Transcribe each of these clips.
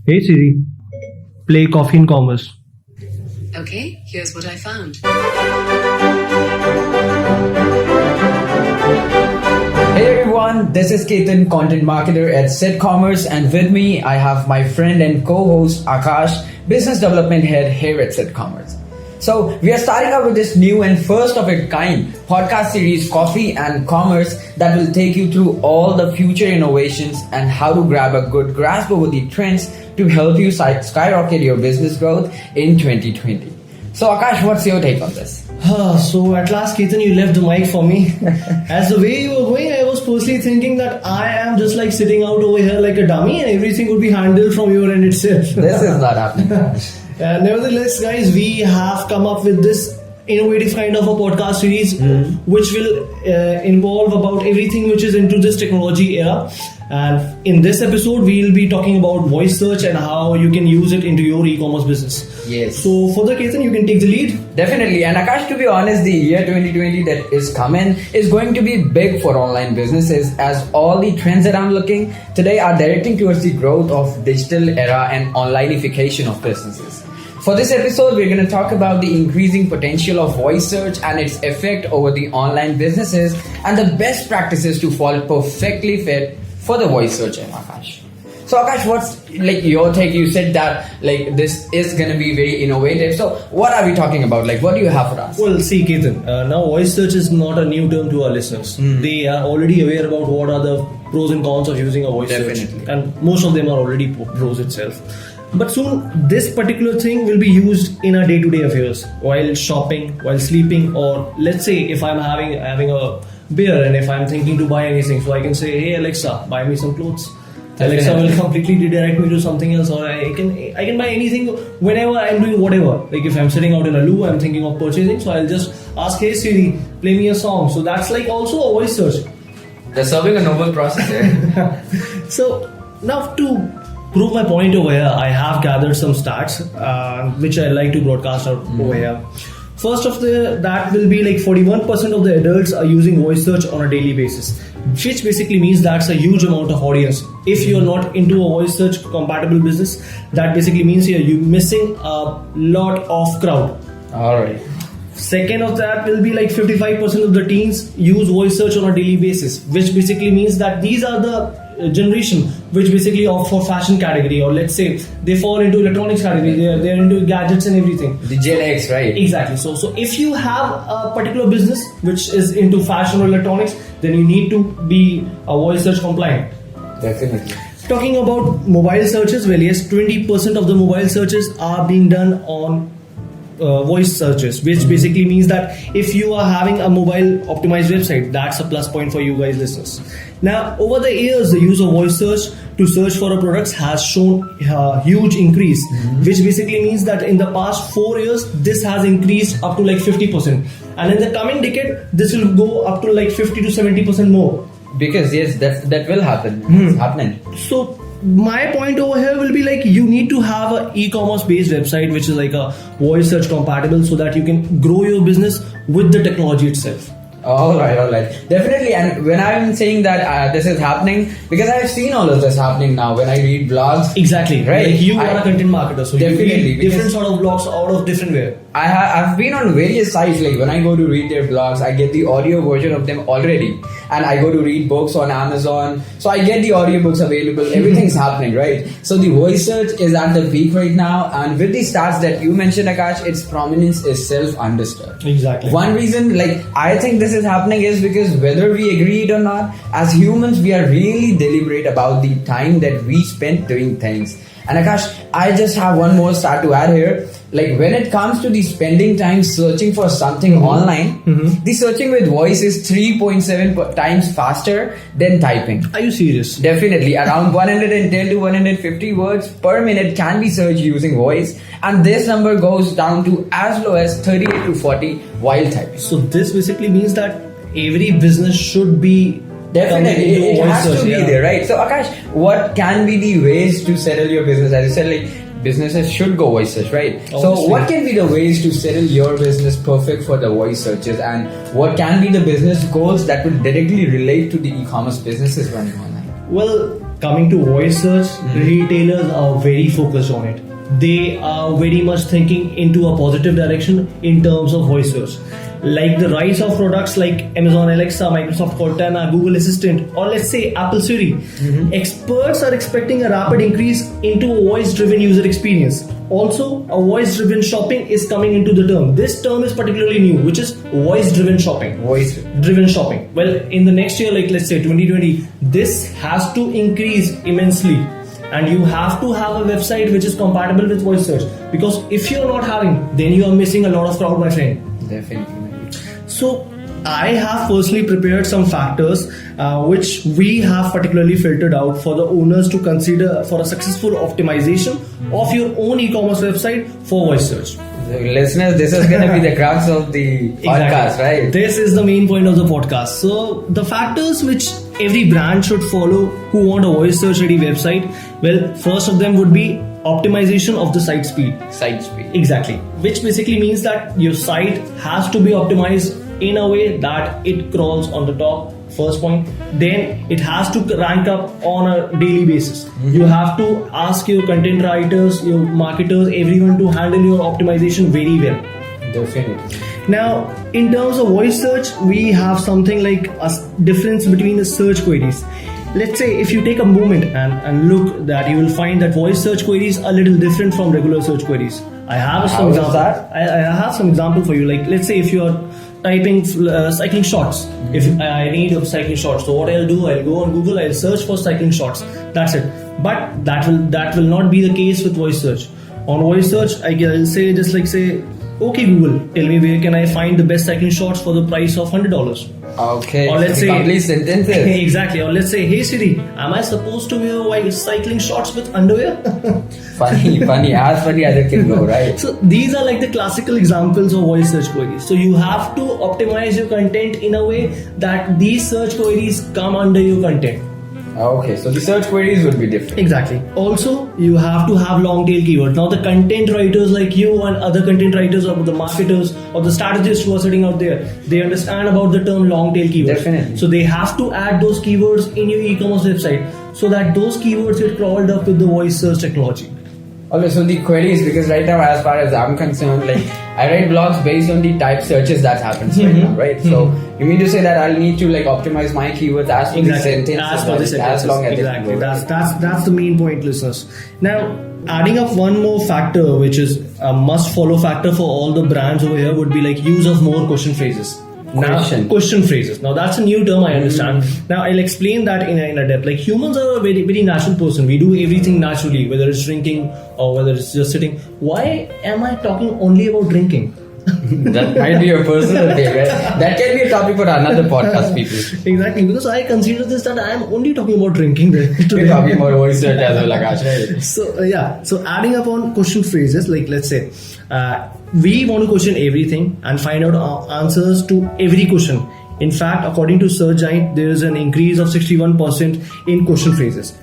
Hey Siri, play Coffee in Commerce. Okay, here's what I found. Hey everyone, this is Ketan, content marketer at Sid Commerce, and with me I have my friend and co-host Akash, business development head here at Sid Commerce. So we are starting out with this new and first of its kind podcast series, Coffee and Commerce, that will take you through all the future innovations and how to grab a good grasp over the trends to help you skyrocket your business growth in 2020. So Akash, what's your take on this? So at last, Ketan, you left the mic for me. As the way you were going, I was personally thinking that I am just like sitting out over here like a dummy and everything would be handled from your end itself. This is not happening. Nevertheless, guys, we have come up with this innovative kind of a podcast series which will involve about everything which is into this technology era. And in this episode, we'll be talking about voice search and how you can use it into your e-commerce business. Yes. So further, Ketan, you can take the lead. Definitely. And Akash, to be honest, the year 2020 that is coming is going to be big for online businesses, as all the trends that I'm looking today are directing towards the growth of digital era and onlineification of businesses. For this episode, we're going to talk about the increasing potential of voice search and its effect over the online businesses and the best practices to fall perfectly fit for the voice search era, Akash. So Akash, what's like your take? You said that like this is going to be very innovative. So what are we talking about? Like what do you have for us? Well, see, Ketan, now voice search is not a new term to our listeners. They are already aware about what are the pros and cons of using a voice search. And most of them are already pros itself. But soon, this particular thing will be used in our day-to-day affairs, while shopping, while sleeping, or let's say if I'm having a beer and if I'm thinking to buy anything, so I can say, hey Alexa, buy me some clothes. Alexa will completely redirect me to something else, or I can buy anything whenever I'm doing whatever. Like if I'm sitting out in a loo, I'm thinking of purchasing, so I'll just ask, hey Siri, play me a song. So that's like also a voice search. They're serving a noble process there. So now to prove my point over here, I have gathered some stats which I like to broadcast out over here. First of that will be like 41% of the adults are using voice search on a daily basis, which basically means that's a huge amount of audience. If you're not into a voice search compatible business, that basically means you're missing a lot of crowd. Alright. Second of that will be like 55% of the teens use voice search on a daily basis, which basically means that these are the generation which basically opt for fashion category, or let's say they fall into electronics category, they're into gadgets and everything. The Gen X, right? Exactly. So if you have a particular business which is into fashion or electronics, then you need to be a voice search compliant. Definitely. Talking about mobile searches, well yes, 20% of the mobile searches are being done on voice searches, which basically means that if you are having a mobile optimized website, that's a plus point for you guys listeners. Now over the years, the use of voice search to search for a product has shown a huge increase, which basically means that in the past 4 years this has increased up to like 50%, and in the coming decade this will go up to like 50 to 70% more. Because yes, that will happen. It's happening. So my point over here will be like you need to have an e-commerce based website which is like a voice search compatible, so that you can grow your business with the technology itself. Alright. Definitely. And when I'm saying that this is happening, because I've seen all of this happening now when I read blogs. Exactly. Right. Like you are a content marketer, so definitely, you read different sort of blogs out of different way. I've been on various sites, like when I go to read their blogs, I get the audio version of them already, and I go to read books on Amazon, so I get the audiobooks available. Everything's happening, right? So the voice search is at the peak right now, and with the stats that you mentioned, Akash, its prominence is self-understood. Exactly. One reason, like I think this is happening is because whether we agree it or not, as humans, we are really deliberate about the time that we spend doing things. And Akash, I just have one more stat to add here. Like when it comes to the spending time searching for something online, the searching with voice is 3.7 times faster than typing. Are you serious? Definitely. Around 110 to 150 words per minute can be searched using voice, and this number goes down to as low as 38 to 40 while typing. So this basically means that every business should be definitely it has to be there, right? So Akash, what can be the ways to settle your business? As you said, like businesses should go voice search, right? Obviously. So what can be the ways to settle your business perfect for the voice searches, and what can be the business goals that will directly relate to the e-commerce businesses running online? Well, coming to voice search, retailers are very focused on it. They are very much thinking into a positive direction in terms of voice search. Like the rise of products like Amazon Alexa, Microsoft Cortana, Google Assistant, or let's say Apple Siri, experts are expecting a rapid increase into a voice-driven user experience. Also, a voice-driven shopping is coming into the term. This term is particularly new, which is voice-driven shopping. Voice-driven shopping. Well, in the next year, like let's say 2020, this has to increase immensely. And you have to have a website which is compatible with voice search. Because if you're not having, then you are missing a lot of crowd, my friend. Definitely. So I have personally prepared some factors which we have particularly filtered out for the owners to consider for a successful optimization of your own e-commerce website for voice search. So listeners, this is going to be the crux of the podcast, right? This is the main point of the podcast. So the factors which every brand should follow who want a voice search ready website, well, first of them would be optimization of the site speed. Site speed. Exactly. Which basically means that your site has to be optimized in a way that it crawls on the top. First point. Then it has to rank up on a daily basis. You have to ask your content writers, your marketers, everyone to handle your optimization very well. Definitely. Now, in terms of voice search, we have something like a difference between the search queries. Let's say if you take a moment and look that, you will find that voice search queries are a little different from regular search queries. I have some example. I have some example for you. Like let's say if you are typing cycling shorts, if I need a cycling shorts, so what I'll do, I'll go on Google, I'll search for cycling shorts. That's it. But that will not be the case with voice search. On voice search, I'll say just like say, okay Google, tell me where can I find the best cycling shorts for the price of $100. Okay. Or let's say complete sentences. Exactly. Or let's say, hey Siri, am I supposed to wear cycling shorts with underwear? funny, as funny as it can go, right? So these are like the classical examples of voice search queries. So you have to optimize your content in a way that these search queries come under your content. Okay, so the search queries would be different. Exactly. Also, you have to have long tail keywords. Now, the content writers like you and other content writers or the marketers or the strategists who are sitting out there, they understand about the term long tail keywords. Definitely. So they have to add those keywords in your e-commerce website so that those keywords get crawled up with the voice search technology. Okay, so the queries, because right now, as far as I'm concerned, like I write blogs based on the type searches that happens right now, right? So you mean to say that I'll need to like optimize my keywords as per the sentence, as long as exactly. It can go. That's the main point, listeners. Now, adding up one more factor, which is a must-follow factor for all the brands over here, would be like use of more question phrases. Question phrases. Now that's a new term, I understand. Now I'll explain that in a depth. Like humans are a very, very natural person. We do everything naturally, whether it's drinking or whether it's just sitting. Why am I talking only about drinking? That might be your personal thing, right? That can be a topic for another podcast, people. Exactly, because I consider this that I am only talking about drinking today. We're talking about voice search as well, Akash, right? So adding up on question phrases, like let's say we want to question everything and find out answers to every question. In fact, according to Search Giant, there is an increase of 61% in question phrases.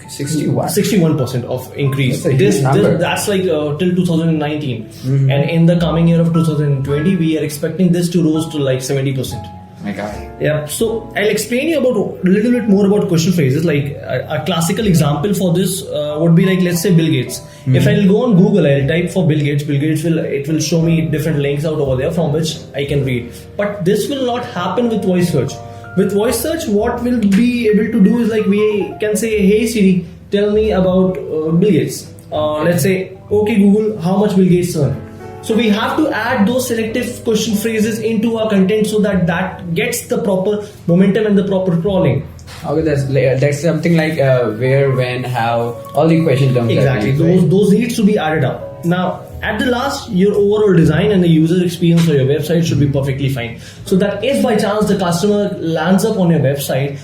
61% of increase. That's like till 2019, and in the coming year of 2020, we are expecting this to rise to like 70%. My God. Yeah. So I'll explain you about a little bit more about question phrases. Like a classical example for this would be like, let's say Bill Gates. If I'll go on Google, I'll type for Bill Gates. It will show me different links out over there from which I can read. But this will not happen with voice search. With voice search, what we'll be able to do is like we can say, hey Siri, tell me about Bill Gates. Let's say, okay Google, how much Bill Gates earn? So we have to add those selective question phrases into our content so that gets the proper momentum and the proper crawling. Okay, that's something like where, when, how, all the question terms. Exactly, those needs to be added up. Now, at the last, your overall design and the user experience for your website should be perfectly fine. So that if by chance the customer lands up on your website,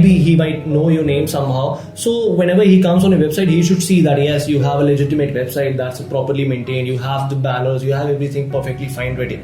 he might know your name somehow. So whenever he comes on your website, he should see that yes, you have a legitimate website that's properly maintained. You have the banners, you have everything perfectly fine ready.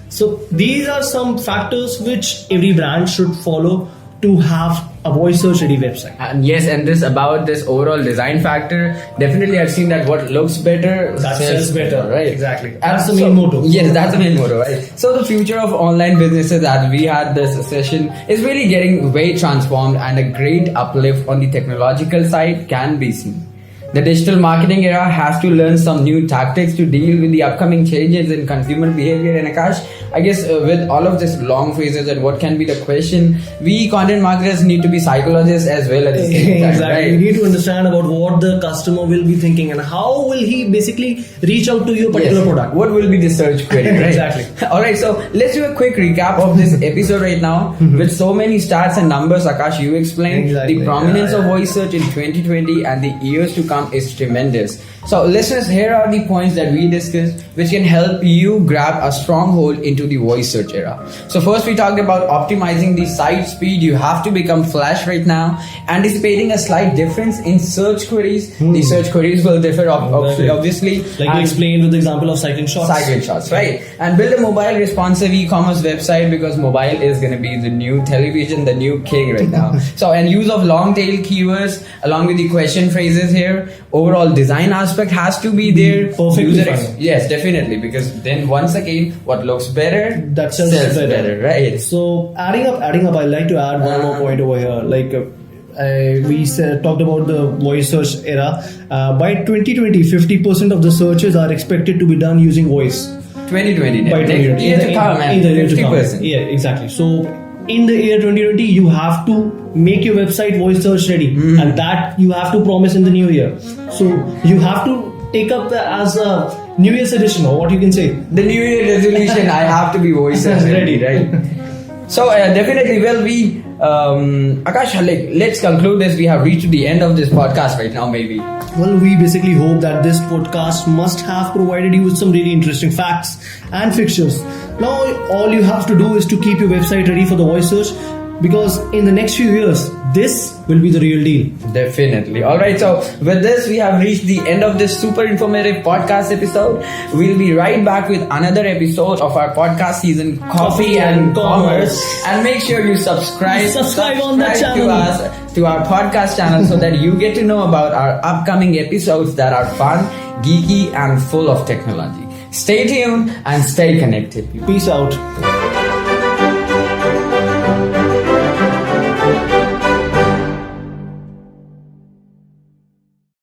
So these are some factors which every brand should follow to have a voice search ready website. And yes, and this about this overall design factor, definitely I've seen that what looks better That sells better, right? Exactly. And That's the main motto. Yes, that's the main motto, right? So the future of online businesses, as we had this session, is really getting way transformed, and a great uplift on the technological side can be seen. The digital marketing era has to learn some new tactics to deal with the upcoming changes in consumer behavior. And Akash, I guess with all of this long phrases and what can be the question, we content marketers need to be psychologists as well at the same time. Exactly. Right? You need to understand about what the customer will be thinking and how will he basically reach out to your particular Yes. product. What will be the search query, right? Exactly. Alright, so let's do a quick recap of this episode right now. With so many stats and numbers, Akash, you explained Exactly. the prominence Yeah, of yeah. voice search in 2020 and the years to come is tremendous. So listeners, here are the points that we discussed which can help you grab a stronghold into the voice search era. So first we talked about optimizing the site speed. You have to become flash right now. Anticipating a slight difference in search queries. The search queries will differ obviously. Like And- we explained with the example of cycling shots. cycling shots, right? And build a mobile responsive e-commerce website, because mobile is going to be the new television, the new king right now. So, and use of long tail keywords along with the question phrases here. Overall design aspect has to be there. Perfectly User fine. yes, definitely, because then once again, what looks better, That sells better. right? So adding up, I'd like to add one more point over here. Like we talked about the voice search era. By 2020, 50% of the searches are expected to be done using voice. 2020, By 2020, year to come, man. in the year to come. 50%. Yeah, exactly. So in the year 2020, you have to make your website voice search ready, and that you have to promise in the new year. So you have to take up as a New Year's edition, or what you can say. The New Year resolution, I have to be voice search ready, right? So definitely, well, we Akash, like, let's conclude this. We have reached the end of this podcast right now, maybe. Well, we basically hope that this podcast must have provided you with some really interesting facts and fixtures. Now, all you have to do is to keep your website ready for the voice search, because in the next few years, this will be the real deal. Definitely. All right. So with this, we have reached the end of this super informative podcast episode. We'll be right back with another episode of our podcast season, Coffee and Commerce. And make sure you subscribe on that channel. to us, to our podcast channel, so that you get to know about our upcoming episodes that are fun, geeky, and full of technology. Stay tuned and stay connected. Peace out.